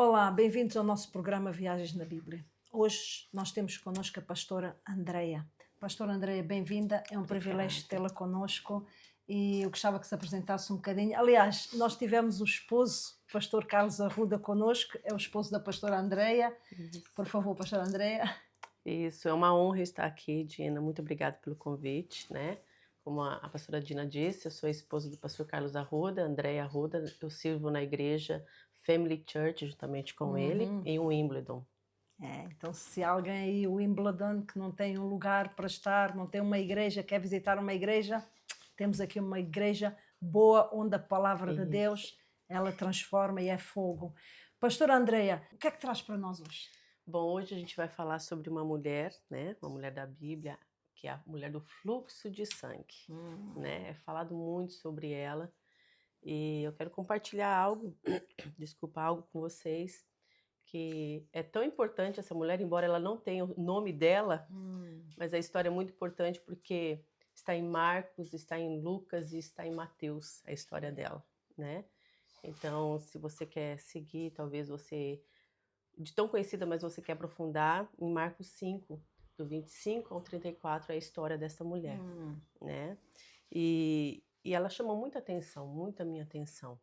Olá, bem-vindos ao nosso programa Viagens na Bíblia. Hoje nós temos connosco a pastora Andreia. Pastora Andreia, bem-vinda, é um privilégio tê-la connosco e eu gostava que se apresentasse um bocadinho. Aliás, nós tivemos o esposo, o pastor Carlos Arruda, connosco, é o esposo da pastora Andreia. Por favor, pastora Andreia. Isso, é uma honra estar aqui, Dina. Muito obrigada pelo convite, né? Como a pastora Dina disse, eu sou a esposa do pastor Carlos Arruda, Andréia Arruda. Eu sirvo na igreja Family Church, juntamente com ele, em Wimbledon. Então, se alguém aí, o Wimbledon, que não tem um lugar para estar, não tem uma igreja, quer visitar uma igreja, temos aqui uma igreja boa, onde a palavra de Isso. Deus, ela transforma e é fogo. Pastora Andreia, o que é que traz para nós hoje? Bom, hoje a gente vai falar sobre uma mulher, né? Uma mulher da Bíblia, que é a mulher do fluxo de sangue, né? É falado muito sobre ela e eu quero compartilhar algo, desculpa, algo com vocês que é tão importante essa mulher, embora ela não tenha o nome dela, mas a história é muito importante porque está em Marcos, está em Lucas e está em Mateus, a história dela, né? Então, se você quer seguir, talvez você, de tão conhecida, mas você quer aprofundar, em Marcos 5, do 25 ao 34, é a história dessa mulher, né? E ela chamou muita atenção, muita minha atenção,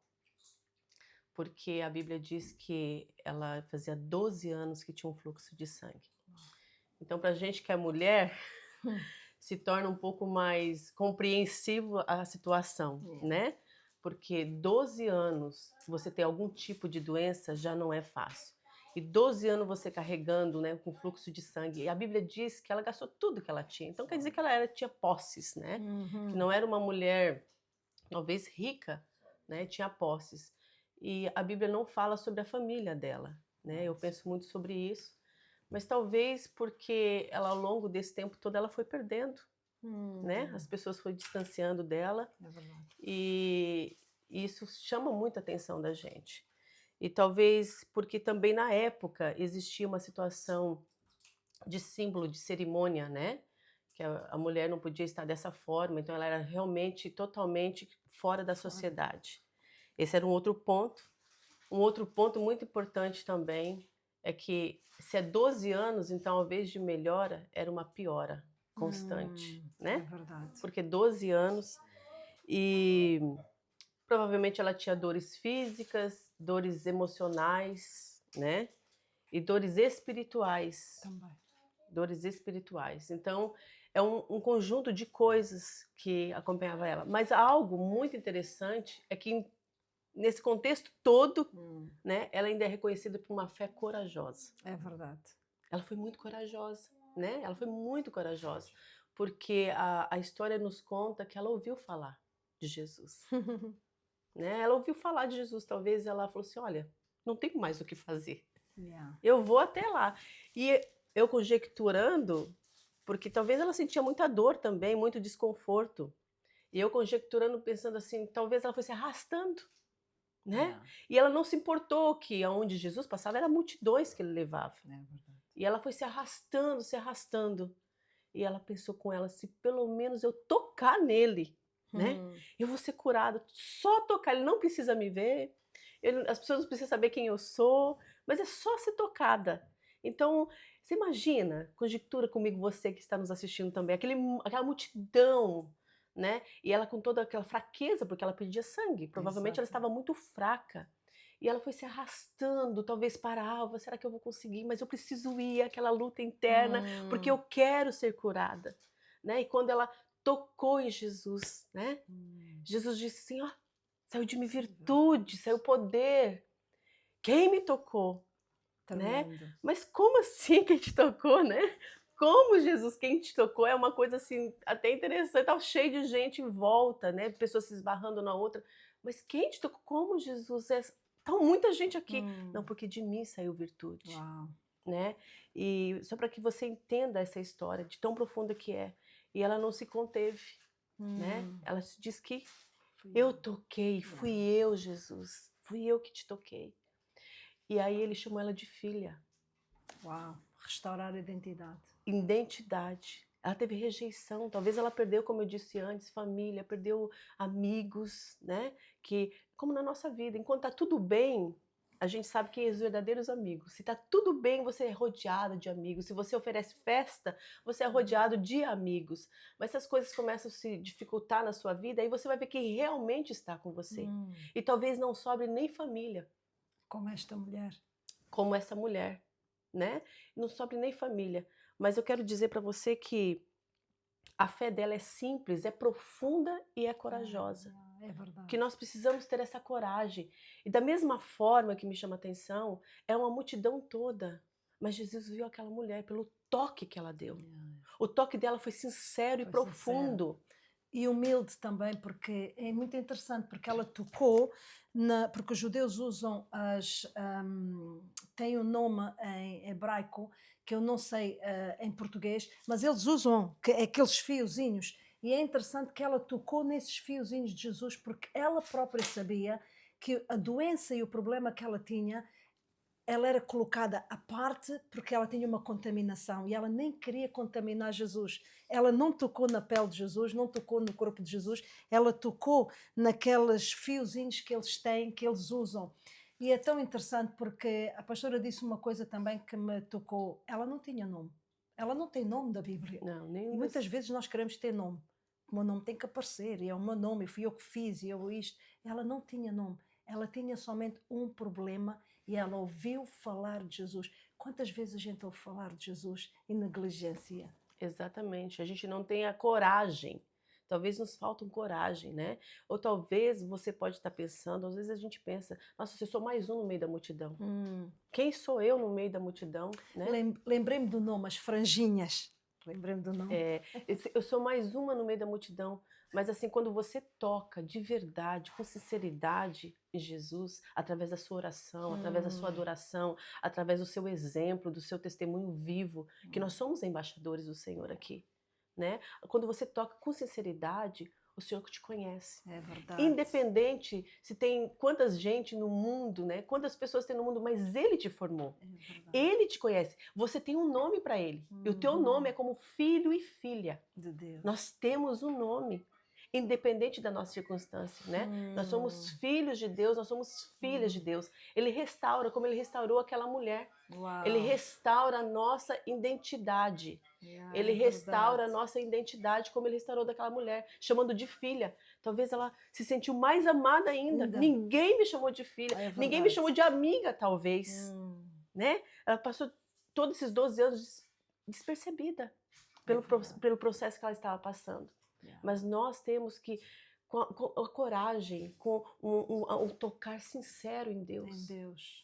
porque a Bíblia diz que ela fazia 12 anos que tinha um fluxo de sangue. Então, para a gente que é mulher, se torna um pouco mais compreensivo a situação, né? Porque 12 anos você ter algum tipo de doença já não é fácil. E 12 anos você carregando, né, com fluxo de sangue. E a Bíblia diz que ela gastou tudo que ela tinha. Então quer dizer que ela tinha posses, né? Que não era uma mulher, talvez rica, né? Tinha posses. E a Bíblia não fala sobre a família dela, né? Eu penso muito sobre isso. Mas talvez porque ela, ao longo desse tempo todo, ela foi perdendo, né? As pessoas foram distanciando dela. É verdade. E isso chama muita atenção da gente. E talvez porque também na época existia uma situação de símbolo, de cerimônia, né? Que a mulher não podia estar dessa forma, então ela era realmente totalmente fora da sociedade. Esse era um outro ponto. Um outro ponto muito importante também é que se é 12 anos, então ao invés de melhora, era uma piora constante, É né? verdade. Porque 12 anos e provavelmente ela tinha dores físicas, dores emocionais, né? E dores espirituais. Também. Dores espirituais. Então, é um conjunto de coisas que acompanhava ela. Mas algo muito interessante é que nesse contexto todo, né, ela ainda é reconhecida por uma fé corajosa. É verdade. Ela foi muito corajosa, né? Ela foi muito corajosa, porque a história nos conta que ela ouviu falar de Jesus, né? Ela ouviu falar de Jesus, talvez ela falou assim, olha, não tenho mais o que fazer, Yeah. eu vou até lá. E eu conjecturando, porque talvez ela sentia muita dor também, muito desconforto, e eu conjecturando, pensando assim, talvez ela fosse arrastando, né? Yeah. E ela não se importou que aonde Jesus passava era multidões que ele levava. É verdade. E ela foi se arrastando, se arrastando. E ela pensou com ela, se pelo menos eu tocar nele, né? Eu vou ser curada. Só tocar, ele não precisa me ver, as pessoas não precisam saber quem eu sou, mas é só ser tocada. Então, você imagina, conjectura comigo você que está nos assistindo também, aquela multidão, né? E ela com toda aquela fraqueza, porque ela perdia sangue, provavelmente ela Exato. estava muito fraca. E ela foi se arrastando, talvez para alva, será que eu vou conseguir? Mas eu preciso ir, aquela luta interna, porque eu quero ser curada, né? E quando ela tocou em Jesus, né? Jesus disse assim, ó, saiu de mim virtude, saiu poder. Quem me tocou, né? Tremendo. Mas como assim quem te tocou, né? Como Jesus, quem te tocou é uma coisa assim até interessante, tá cheio de gente em volta, né? Pessoas se esbarrando na outra. Mas quem te tocou? Como Jesus é? Tá muita gente aqui. Não, porque de mim saiu virtude, Uau. né? E só para que você entenda essa história de tão profunda que é. E ela não se conteve, né? Ela diz que eu toquei, fui eu, Jesus, fui eu que te toquei. E aí ele chamou ela de filha. Uau. Restaurar a identidade. Identidade. Ela teve rejeição, talvez ela perdeu, como eu disse antes, família, perdeu amigos, né? Que, como na nossa vida, enquanto tá tudo bem, a gente sabe quem são os verdadeiros amigos. Se tá tudo bem, você é rodeado de amigos. Se você oferece festa, você é rodeado de amigos. Mas se as coisas começam a se dificultar na sua vida, aí você vai ver quem realmente está com você. E talvez não sobre nem família, Como esta mulher. como essa mulher, né? Não sobre nem família. Mas eu quero dizer para você que a fé dela é simples, é profunda e é corajosa. É verdade. Que nós precisamos ter essa coragem. E da mesma forma que me chama a atenção, é uma multidão toda. Mas Jesus viu aquela mulher pelo toque que ela deu. O toque dela foi sincero e Foi profundo. E humilde também, porque é muito interessante, porque ela tocou, porque os judeus usam tem um nome em hebraico, que eu não sei em português, mas eles usam aqueles fiozinhos, e é interessante que ela tocou nesses fiozinhos de Jesus, porque ela própria sabia que a doença e o problema que ela tinha, ela era colocada à parte porque ela tinha uma contaminação e ela nem queria contaminar Jesus. Ela não tocou na pele de Jesus, não tocou no corpo de Jesus, ela tocou naqueles fiozinhos que eles têm, que eles usam. E é tão interessante porque a pastora disse uma coisa também que me tocou. Ela não tinha nome. Ela não tem nome da Bíblia. Não, E nem muitas vezes nós queremos ter nome. O meu nome tem que aparecer, e é o meu nome, fui eu que fiz, e eu isto. Ela não tinha nome. Ela tinha somente um problema e ela ouviu falar de Jesus. Quantas vezes a gente ouve falar de Jesus e negligencia? Exatamente. A gente não tem a coragem. Talvez nos falta coragem, né? Ou talvez você pode estar pensando, às vezes a gente pensa, nossa, eu sou mais um no meio da multidão. Quem sou eu no meio da multidão, né? Lembrei-me do nome, as franjinhas. Lembrei-me do nome. Eu sou mais uma no meio da multidão. Mas assim, quando você toca de verdade, com sinceridade em Jesus, através da sua oração, através da sua adoração, através do seu exemplo, do seu testemunho vivo, que nós somos embaixadores do Senhor aqui, né? Quando você toca com sinceridade, o Senhor que te conhece. É verdade. Independente se tem quantas gente no mundo, né? Quantas pessoas tem no mundo, mas Ele te formou. Ele te conhece. Você tem um nome para Ele. E o teu nome é como filho e filha de Deus. Nós temos um nome. Independente da nossa circunstância, né? Nós somos filhos de Deus, nós somos filhas de Deus. Ele restaura, como Ele restaurou aquela mulher. Uau. Ele restaura a nossa identidade. Ele restaura a nossa identidade como Ele restaurou daquela mulher, chamando de filha. Talvez ela se sentiu mais amada ainda. Ninguém me chamou de filha, ninguém me chamou de amiga, talvez. Né? Ela passou todos esses 12 anos despercebida pelo processo que ela estava passando. Mas nós temos que, com a coragem, com um tocar sincero em Deus.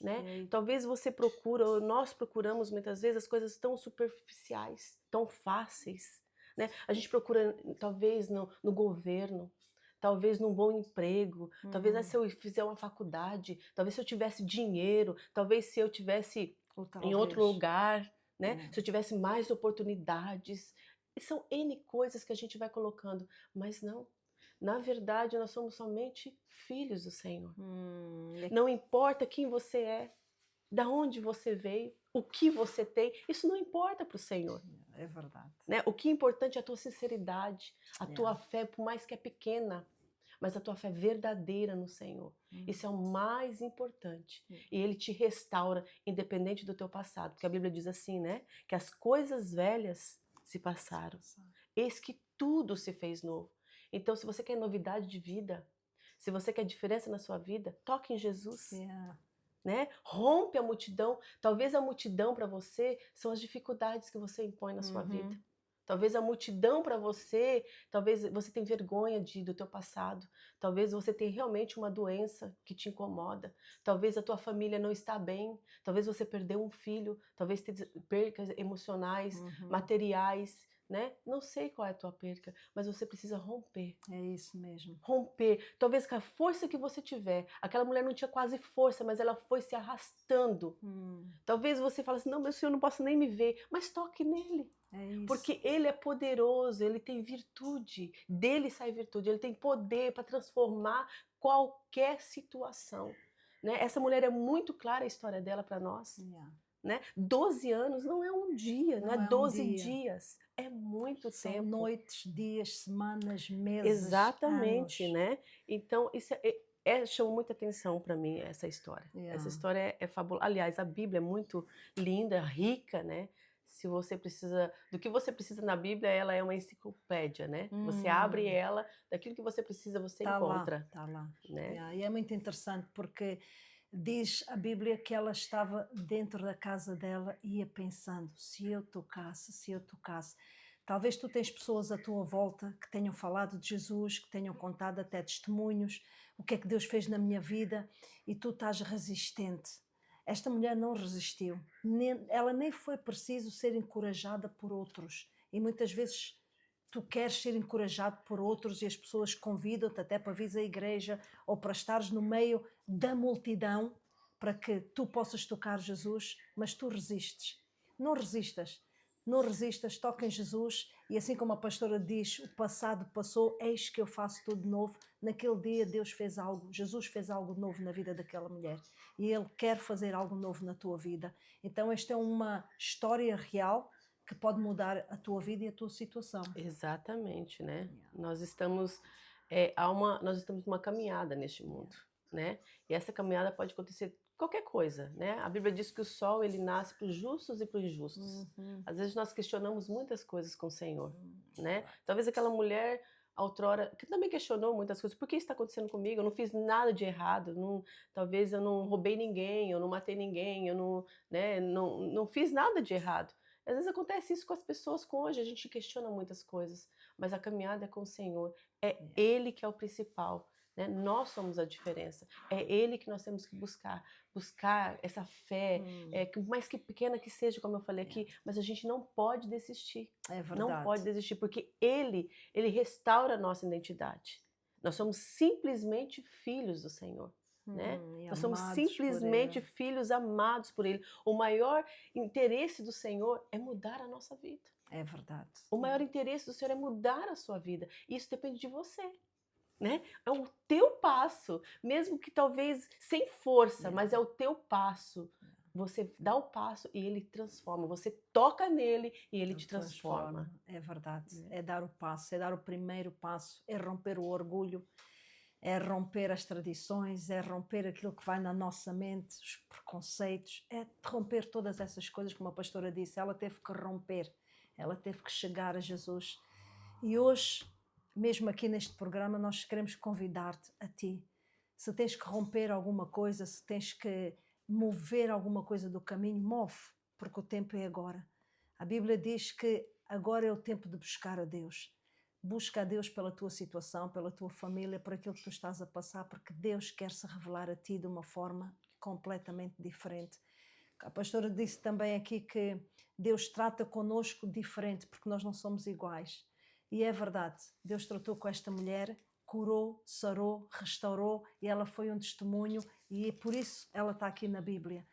Né? Talvez você procura, ou nós procuramos muitas vezes as coisas tão superficiais, tão fáceis. Né? A gente procura, talvez, no governo, talvez num bom emprego, talvez se eu fizer uma faculdade, talvez se eu tivesse dinheiro, talvez se eu tivesse em outro lugar, né? Se eu tivesse mais oportunidades. E são N coisas que a gente vai colocando, mas não. Na verdade, nós somos somente filhos do Senhor. Não importa quem você é, da onde você veio, o que você tem, isso não importa para o Senhor. É verdade. Né? O que é importante é a tua sinceridade, a tua fé, por mais que é pequena, mas a tua fé verdadeira no Senhor. Isso é o mais importante. E Ele te restaura, independente do teu passado. Porque a Bíblia diz assim, né? Que as coisas velhas se passaram. Eis que tudo se fez novo. Então, se você quer novidade de vida, se você quer diferença na sua vida, toque em Jesus. Né? Rompe a multidão. Talvez a multidão para você são as dificuldades que você impõe na sua vida. Talvez a multidão para você, talvez você tenha vergonha do teu passado. Talvez você tenha realmente uma doença que te incomoda. Talvez a tua família não está bem. Talvez você perdeu um filho. Talvez tenha percas emocionais, materiais, né? Não sei qual é a tua perca, mas você precisa romper. É isso mesmo. Romper. Talvez com a força que você tiver. Aquela mulher não tinha quase força, mas ela foi se arrastando. Talvez você fale assim, não, meu Senhor, não posso nem me ver. Mas toque nele. Porque Ele é poderoso, Ele tem virtude, dele sai virtude, Ele tem poder para transformar qualquer situação. Né? Essa mulher é muito clara a história dela para nós. Né? 12 anos não é um dia, não é 12 dias, é muito São tempo. noites, dias, semanas, meses, Exatamente, anos. né? Então, chamou muita atenção para mim essa história. Yeah. Essa história é fabulosa. Aliás, a Bíblia é muito linda, rica, né? Se você precisa, do que você precisa na Bíblia, ela é uma enciclopédia, né? Você abre ela, daquilo que você precisa, você encontra. Tá lá. Né? Yeah. E é muito interessante porque diz a Bíblia que ela estava dentro da casa dela e ia pensando, se eu tocasse. Talvez tu tens pessoas à tua volta que tenham falado de Jesus, que tenham contado até testemunhos, o que é que Deus fez na minha vida, e tu estás resistente. Esta mulher não resistiu. Ela nem foi preciso ser encorajada por outros. E muitas vezes tu queres ser encorajado por outros e as pessoas convidam-te até para vir à igreja ou para estares no meio da multidão para que tu possas tocar Jesus, mas tu resistes. Não resistas. Não resistas, toca em Jesus, e assim como a pastora diz, o passado passou, eis que eu faço tudo novo. Naquele dia Deus fez algo, Jesus fez algo novo na vida daquela mulher, e Ele quer fazer algo novo na tua vida. Então esta é uma história real que pode mudar a tua vida e a tua situação. Exatamente, né? Yeah. Nós estamos numa caminhada neste mundo, né? E essa caminhada pode acontecer qualquer coisa, né? A Bíblia diz que o sol ele nasce para os justos e para os injustos. Às vezes nós questionamos muitas coisas com o Senhor, né? Talvez aquela mulher outrora que também questionou muitas coisas. Por que isso está acontecendo comigo? Eu não fiz nada de errado. Talvez eu não roubei ninguém, eu não matei ninguém, eu não fiz nada de errado. Às vezes acontece isso com as pessoas com hoje, a gente questiona muitas coisas, mas a caminhada é com o Senhor. É Ele que é o principal, né? Nós somos a diferença. É Ele que nós temos que buscar essa fé, por mais que pequena que seja, como eu falei aqui, mas a gente não pode desistir. É verdade. Não pode desistir, porque Ele restaura a nossa identidade. Nós somos simplesmente filhos do Senhor. Né? Nós somos simplesmente filhos amados por Ele. O maior interesse do Senhor é mudar a nossa vida. É verdade. O maior interesse do Senhor é mudar a sua vida. Isso depende de você. Né? É o teu passo, mesmo que talvez sem força, mas é o teu passo. Você dá o passo e ele transforma. Você toca nele e ele te transforma. É verdade. É dar o passo, é dar o primeiro passo, é romper o orgulho, é romper as tradições, é romper aquilo que vai na nossa mente, os preconceitos, é romper todas essas coisas, como a pastora disse, ela teve que romper, ela teve que chegar a Jesus. E hoje, mesmo aqui neste programa, nós queremos convidar-te a ti. Se tens que romper alguma coisa, se tens que mover alguma coisa do caminho, move, porque o tempo é agora. A Bíblia diz que agora é o tempo de buscar a Deus. Busca a Deus pela tua situação, pela tua família, por aquilo que tu estás a passar, porque Deus quer se revelar a ti de uma forma completamente diferente. A pastora disse também aqui que Deus trata connosco diferente, porque nós não somos iguais. E é verdade, Deus tratou com esta mulher, curou, sarou, restaurou, e ela foi um testemunho, e por isso ela está aqui na Bíblia.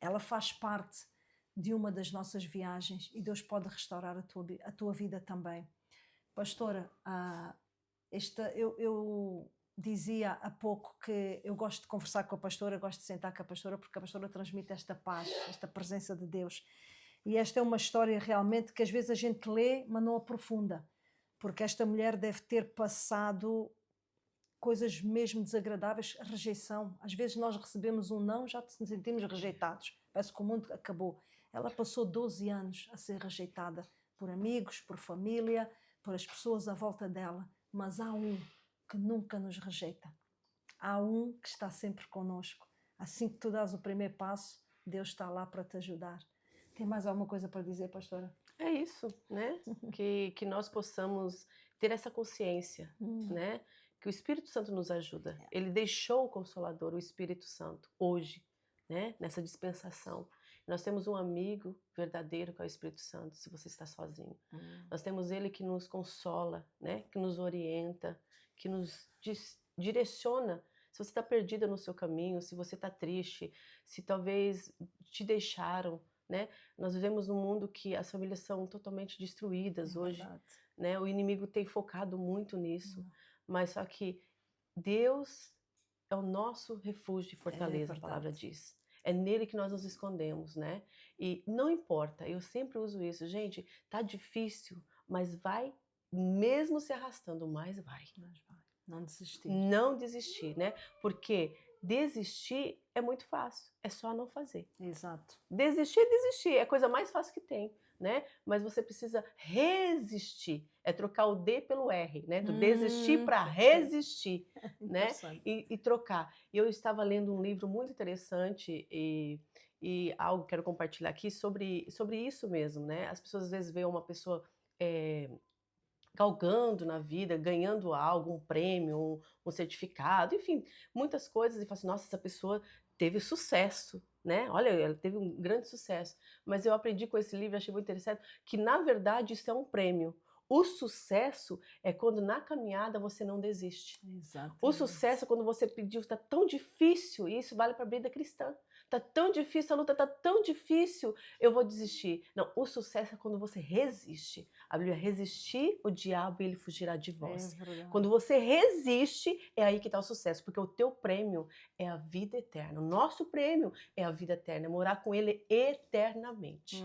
Ela faz parte de uma das nossas viagens e Deus pode restaurar a tua vida também. Pastora, eu dizia há pouco que eu gosto de conversar com a pastora, gosto de sentar com a pastora, porque a pastora transmite esta paz, esta presença de Deus. E esta é uma história realmente que às vezes a gente lê, mas não aprofunda, porque esta mulher deve ter passado coisas mesmo desagradáveis, rejeição. Às vezes nós recebemos um não, já nos sentimos rejeitados, parece que o mundo acabou. Ela passou 12 anos a ser rejeitada por amigos, por família, por as pessoas à volta dela, mas há um que nunca nos rejeita. Há um que está sempre connosco. Assim que tu dás o primeiro passo, Deus está lá para te ajudar. Tem mais alguma coisa para dizer, pastora? É isso, né? que nós possamos ter essa consciência, né? Que o Espírito Santo nos ajuda. Ele deixou o Consolador, o Espírito Santo, hoje, né? Nessa dispensação. Nós temos um amigo verdadeiro que é o Espírito Santo, se você está sozinho. Nós temos ele que nos consola, né? Que nos orienta, que nos direciona. Se você está perdida no seu caminho, se você está triste, se talvez te deixaram, né? Nós vivemos num mundo que as famílias são totalmente destruídas hoje. Né? O inimigo tem focado muito nisso. Mas só que Deus é o nosso refúgio e fortaleza, a palavra diz. É nele que nós nos escondemos, né? E não importa, eu sempre uso isso. Gente, tá difícil, mas vai, mesmo se arrastando, mais vai. Não desistir. Não desistir, né? Porque desistir é muito fácil, é só não fazer. Exato. Desistir é desistir, é a coisa mais fácil que tem, né? Mas você precisa resistir, é trocar o D pelo R, né? Do desistir para resistir, né? E trocar. E eu estava lendo um livro muito interessante e algo que quero compartilhar aqui sobre isso mesmo, né? As pessoas às vezes veem uma pessoa galgando na vida, ganhando algo, um prêmio, um certificado, enfim, muitas coisas, e fala assim, nossa, essa pessoa teve sucesso, né? Olha, ela teve um grande sucesso. Mas eu aprendi com esse livro, achei muito interessante, que na verdade isso é um prêmio. O sucesso é quando na caminhada você não desiste. Exatamente. O sucesso é quando você pediu, está tão difícil, e isso vale para a vida cristã. Está tão difícil, a luta está tão difícil, eu vou desistir. Não, o sucesso é quando você resiste. A Bíblia resistir o diabo e ele fugirá de vós. Quando você resiste, é aí que está o sucesso, porque o teu prêmio é a vida eterna. O nosso prêmio é a vida eterna, é morar com ele eternamente.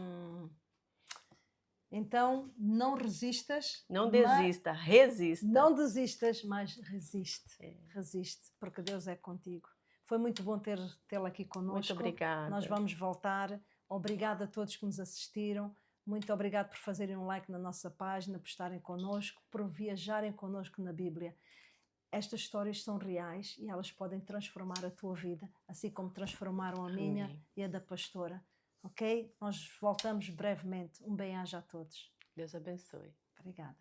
Então, não resistas. Não desista, resista. Não desistas, mas resiste. Resiste, porque Deus é contigo. Foi muito bom tê-la aqui connosco. Muito obrigada. Nós vamos voltar. Obrigada a todos que nos assistiram. Muito obrigado por fazerem um like na nossa página, por estarem connosco, por viajarem connosco na Bíblia. Estas histórias são reais e elas podem transformar a tua vida, assim como transformaram a minha e a da pastora. Ok? Nós voltamos brevemente. Um bem-aja a todos. Deus abençoe. Obrigada.